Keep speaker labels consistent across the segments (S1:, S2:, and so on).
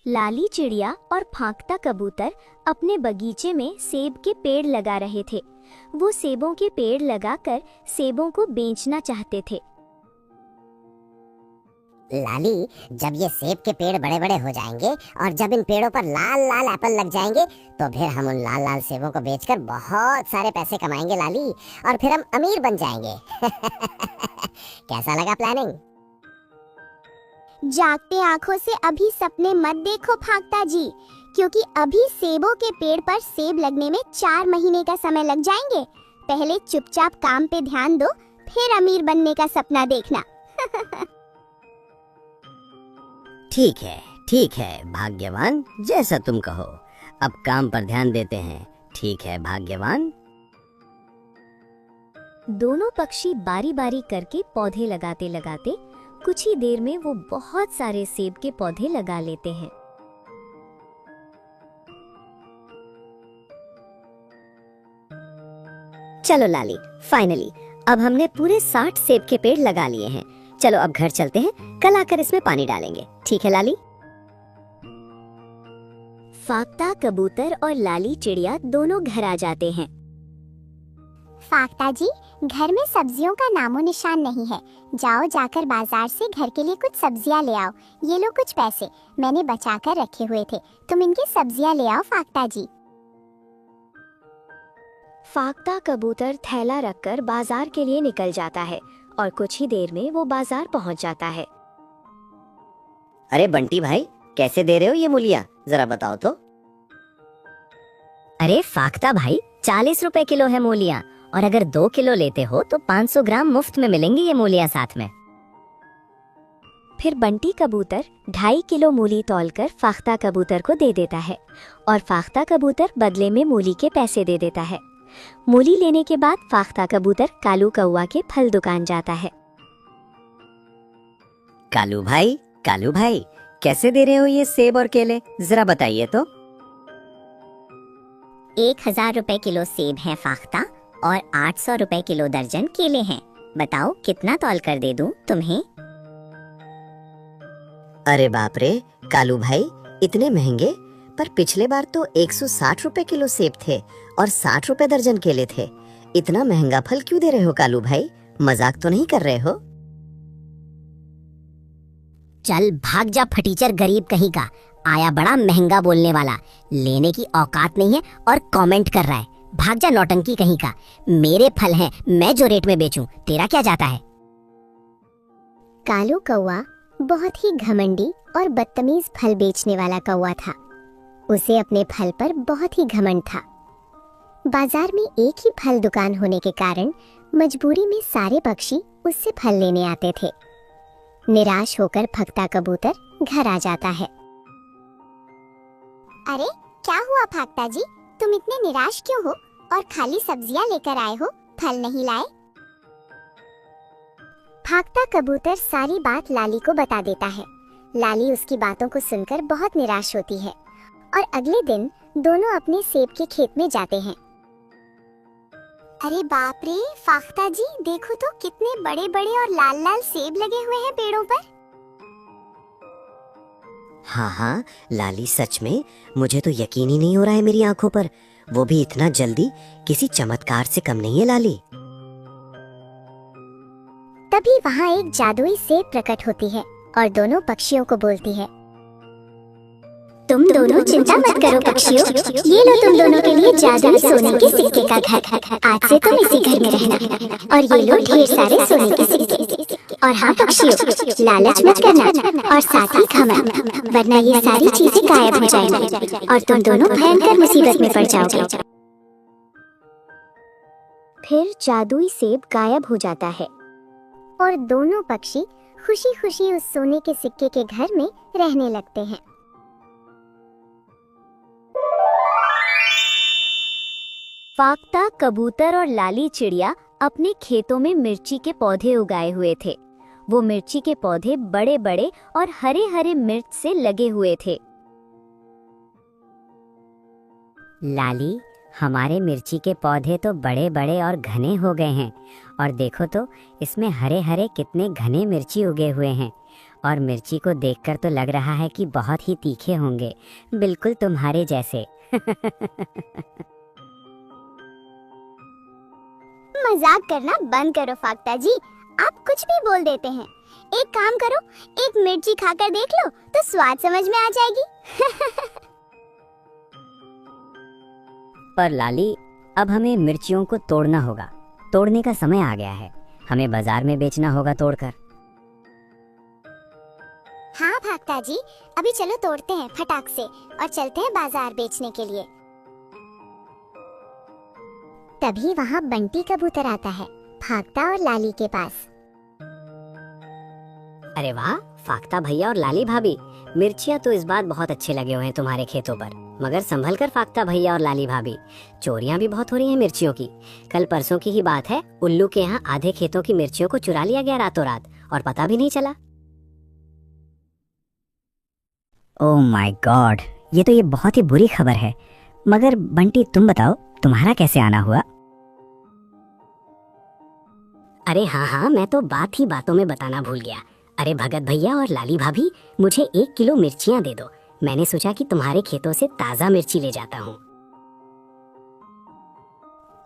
S1: लाली चिड़िया और फांकता कबूतर अपने बगीचे में सेब के पेड़ लगा रहे थे। वो सेबों के पेड़ लगाकर सेबों को बेचना चाहते थे।
S2: लाली, जब ये सेब के पेड़ बड़े बड़े हो जाएंगे और जब इन पेड़ों पर लाल लाल एप्पल लग जाएंगे तो फिर हम उन लाल लाल सेबों को बेचकर बहुत सारे पैसे कमाएंगे लाली, और फिर हम अमीर बन जाएंगे। कैसा लगा प्लानिंग?
S3: जागते आंखों से अभी सपने मत देखो फाख्ता जी, क्योंकि अभी सेबों के पेड़ पर सेब लगने में 4 महीने का समय लग जाएंगे। पहले चुपचाप काम पे ध्यान दो, फिर अमीर बनने का सपना देखना।
S4: ठीक है भाग्यवान, जैसा तुम कहो। अब काम पर ध्यान देते हैं। ठीक है भाग्यवान।
S1: दोनों पक्षी बारी बारी करके पौधे लगाते लगाते कुछ ही देर में वो बहुत सारे सेब के पौधे लगा लेते हैं।
S5: चलो लाली, फाइनली अब हमने पूरे 60 सेब के पेड़ लगा लिए हैं। चलो अब घर चलते हैं, कल आकर इसमें पानी डालेंगे। ठीक है लाली?
S1: फाख्ता कबूतर और लाली चिड़िया दोनों घर आ जाते हैं।
S3: फाख्ता जी, घर में सब्जियों का नामो निशान नहीं है। जाओ जाकर बाजार से घर के लिए कुछ सब्जियां ले आओ। ये लो कुछ पैसे, मैंने बचा कर रखे हुए थे। तुम इनकी सब्जियां ले आओ फाख्ता जी।
S1: फाख्ता कबूतर थैला रखकर बाजार के लिए निकल जाता है और कुछ ही देर में वो बाजार पहुंच जाता है।
S4: अरे बंटी भाई, कैसे दे रहे हो ये मूलियाँ, जरा बताओ तो।
S5: अरे फाख्ता भाई, 40 रुपए किलो है मूलियाँ, और अगर 2 किलो लेते हो तो 500 ग्राम मुफ्त में मिलेंगी ये मूलियाँ साथ में।
S1: फिर बंटी कबूतर 2.5 किलो मूली तौलकर फाख्ता कबूतर को दे देता है और फाख्ता कबूतर बदले में मूली के पैसे दे देता है। मूली लेने के बाद फाख्ता कबूतर कालू कौवा के फल दुकान जाता है।
S4: कालू भाई, कैसे दे रहे हो ये सेब और केले, जरा बताइए तो।
S5: 1000 रुपए किलो सेब है फाख्ता, और 800 रुपए किलो दर्जन केले हैं। बताओ कितना तौल कर दे दूं तुम्हें?
S4: अरे बाप रे कालू भाई, इतने महंगे? पर पिछले बार तो 160 रुपए किलो सेब थे और 60 रुपए दर्जन केले थे। इतना महंगा फल क्यों दे रहे हो कालू भाई? मजाक तो नहीं कर रहे हो?
S5: चल भाग जा फटीचर गरीब कहीं का, आया बड़ा महंगा बोलने वाला, लेने की औकात नहीं है और कमेंट कर रहा है। भाग जा नौटंकी कहीं का, मेरे फल हैं, मैं जो रेट में बेचूं, तेरा क्या जाता है?
S3: कालू कौवा बहुत ही घमंडी और बदतमीज फल बेचने वाला कौवा था। उसे अपने फल पर बहुत ही घमंड था। बाजार में एक ही फल दुकान होने के कारण मजबूरी में सारे पक्षी उससे फल लेने आते थे। निराश होकर फाख्ता कबूतर घर आ जाता है। अरे क्या हुआ फाख्ता जी, तुम इतने निराश क्यों हो और खाली सब्जियां लेकर आए हो, फल नहीं लाए? फाख्ता कबूतर सारी बात लाली को बता देता है। लाली उसकी बातों को सुनकर बहुत निराश होती है और अगले दिन दोनों अपने सेब के खेत में जाते हैं। अरे बाप रे फाख्ता जी, देखो तो कितने बड़े बड़े और लाल लाल सेब लगे हुए हैं पेड़ों पर।
S4: हाँ लाली, सच में मुझे तो यकीन ही नहीं हो रहा है मेरी आंखों पर। वो भी इतना जल्दी, किसी चमत्कार से कम नहीं है लाली।
S3: तभी वहाँ एक जादुई सेब प्रकट होती है और दोनों पक्षियों को बोलती है, तुम दोनों चिंता मत करो पक्षियों, ये लो तुम दोनों के लिए जादुई सोने के सिक्के का घर। आज से तुम इसी घर में रहना, और ये लो ढेर सारे सोने के सिक्के। और हाँ पक्षियों, लालच मत करना और साथ ही घमंड, वरना ये सारी चीजें गायब हो जाएंगी और तुम दोनों भयंकर मुसीबत में पड़ जाओगे।
S1: फिर जादुई सेब गायब हो जाता है
S3: और दोनों पक्षी खुशी खुशी उस सोने के सिक्के के घर में रहने लगते हैं।
S1: फाख्ता कबूतर और लाली चिड़िया अपने खेतों में मिर्ची के पौधे उगाए हुए थे। वो मिर्ची के पौधे बड़े बड़े और हरे हरे मिर्च से लगे हुए थे।
S5: लाली, हमारे मिर्ची के पौधे तो बड़े बड़े और घने हो गए हैं, और देखो तो इसमें हरे हरे कितने घने मिर्ची उगे हुए हैं। और मिर्ची को देखकर तो लग रहा है कि बहुत ही तीखे होंगे, बिल्कुल तुम्हारे जैसे।
S3: मजाक करना बंद करो फाख्ता जी, आप कुछ भी बोल देते हैं। एक काम करो, एक मिर्ची खाकर देख लो तो स्वाद समझ में आ जाएगी।
S5: पर लाली, अब हमें मिर्चियों को तोड़ना होगा। तोड़ने का समय आ गया है, हमें बाजार में बेचना होगा तोड़कर।
S3: हाँ फाख्ता जी, अभी चलो तोड़ते हैं फटाक से और चलते हैं बाजार बेचने के लिए। तभी वहाँ बंटी कबूतर आता है फाख्ता और लाली के पास।
S5: अरे वाह फाख्ता भैया और लाली भाभी, मिर्चियाँ तो इस बार बहुत अच्छे लगे हुए हैं तुम्हारे खेतों पर। मगर संभल कर फाख्ता भैया और लाली भाभी, चोरियां भी बहुत हो रही हैं मिर्चियों की। कल परसों की ही बात है, उल्लू के यहाँ आधे खेतों की मिर्चियों को चुरा लिया गया रातों रात और पता भी नहीं चला। ओह माय गॉड, ये तो बहुत ही बुरी खबर है। मगर बंटी तुम बताओ, तुम्हारा कैसे आना हुआ? अरे हाँ, मैं तो बात ही बातों में बताना भूल गया। अरे भगत भैया और लाली भाभी, मुझे 1 किलो मिर्चियाँ दे दो। मैंने सोचा कि तुम्हारे खेतों से ताज़ा मिर्ची ले जाता हूँ।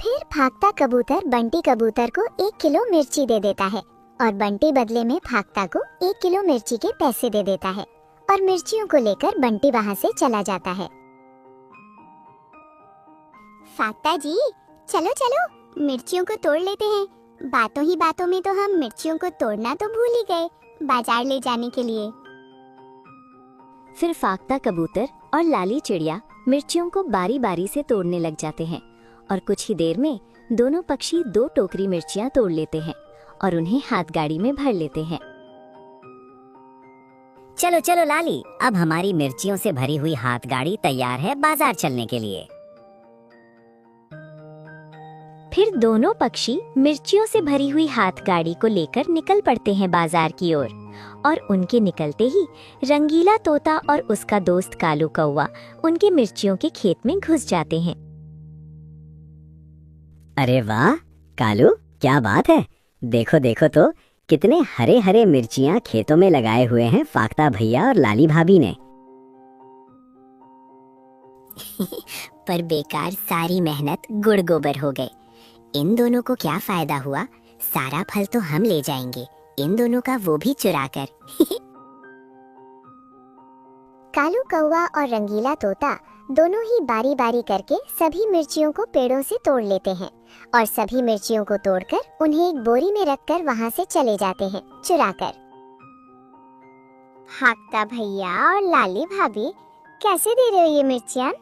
S3: फिर फाख्ता कबूतर बंटी कबूतर को 1 किलो मिर्ची दे देता है और बंटी बदले में फाख्ता को 1 किलो मिर्ची के पैसे दे देता है और मिर्चियों को लेकर बंटी वहाँ से चला जाता है। फाख्ता जी, चलो चलो मिर्चियों को तोड़ लेते हैं। बातों ही बातों में तो हम मिर्चियों को तोड़ना तो भूल ही गए बाजार ले जाने के लिए।
S1: फिर फाख्ता कबूतर और लाली चिड़िया मिर्चियों को बारी बारी से तोड़ने लग जाते हैं और कुछ ही देर में दोनों पक्षी 2 टोकरी मिर्चियाँ तोड़ लेते हैं और उन्हें हाथ गाड़ी में भर लेते हैं।
S5: चलो चलो लाली, अब हमारी मिर्चियों से भरी हुई हाथ गाड़ी तैयार है बाजार चलने के लिए।
S1: फिर दोनों पक्षी मिर्चियों से भरी हुई हाथ गाड़ी को लेकर निकल पड़ते हैं बाजार की ओर और उनके निकलते ही रंगीला तोता और उसका दोस्त कालू कौवा उनके मिर्चियों के खेत में घुस जाते हैं।
S5: अरे वाह कालू, क्या बात है। देखो देखो तो कितने हरे हरे मिर्चियाँ खेतों में लगाए हुए हैं फाख्ता भैया और लाली भाभी ने।
S3: पर बेकार सारी मेहनत गुड़ गोबर हो गए। इन दोनों को क्या फायदा हुआ, सारा फल तो हम ले जाएंगे, इन दोनों का वो भी चुरा कर। कालू कौवा और रंगीला तोता दोनों ही बारी बारी करके सभी मिर्चियों को पेड़ों से तोड़ लेते हैं और सभी मिर्चियों को तोड़कर उन्हें एक बोरी में रखकर वहां से चले जाते हैं चुराकर। फाख्ता भैया और लाली भाभी, कैसे दे रहे हो ये मिर्चियाँ?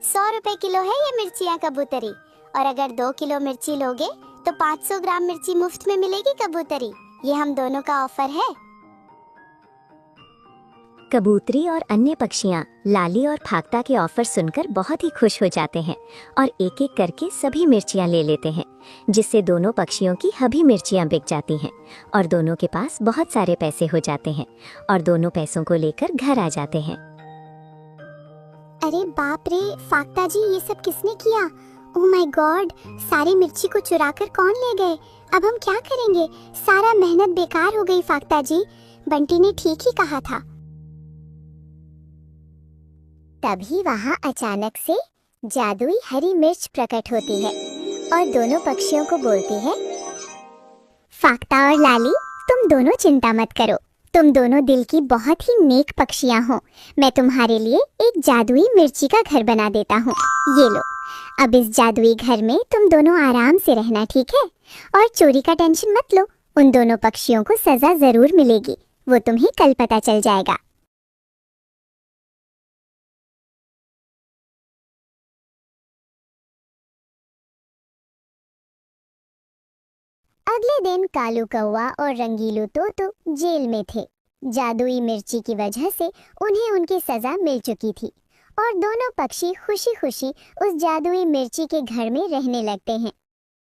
S3: 100 रुपए किलो है ये मिर्चियाँ कबूतरी, और अगर 2 किलो मिर्ची लोगे तो 500 ग्राम मिर्ची मुफ्त में मिलेगी कबूतरी। ये हम दोनों का ऑफर है।
S1: कबूतरी और अन्य पक्षियाँ लाली और फाख्ता के ऑफर सुनकर बहुत ही खुश हो जाते हैं और एक एक करके सभी मिर्चियाँ ले लेते हैं, जिससे दोनों पक्षियों की सभी मिर्चियाँ बिक जाती हैं और दोनों के पास बहुत सारे पैसे हो जाते हैं और दोनों पैसों को लेकर घर आ जाते हैं।
S3: अरे बाप रे फाख्ता जी, ये सब किसने किया? ओह माय गॉड, सारी मिर्ची को चुराकर कौन ले गए? अब हम क्या करेंगे? सारा मेहनत बेकार हो गई फाख्ता जी, बंटी ने ठीक ही कहा था। तभी वहाँ अचानक से जादुई हरी मिर्च प्रकट होती है और दोनों पक्षियों को बोलती है, फाख्ता और लाली, तुम दोनों चिंता मत करो, तुम दोनों दिल की बहुत ही नेक पक्षियाँ हो। मैं तुम्हारे लिए एक जादुई मिर्ची का घर बना देता हूँ, ये लो। अब इस जादुई घर में तुम दोनों आराम से रहना, ठीक है? और चोरी का टेंशन मत लो, उन दोनों पक्षियों को सजा जरूर मिलेगी, वो तुम्हें कल पता चल जाएगा। अगले दिन कालू कौवा और रंगीलू तोतो जेल में थे। जादुई मिर्ची की वजह से उन्हें उनकी सजा मिल चुकी थी और दोनों पक्षी खुशी खुशी उस जादुई मिर्ची के घर में रहने लगते हैं।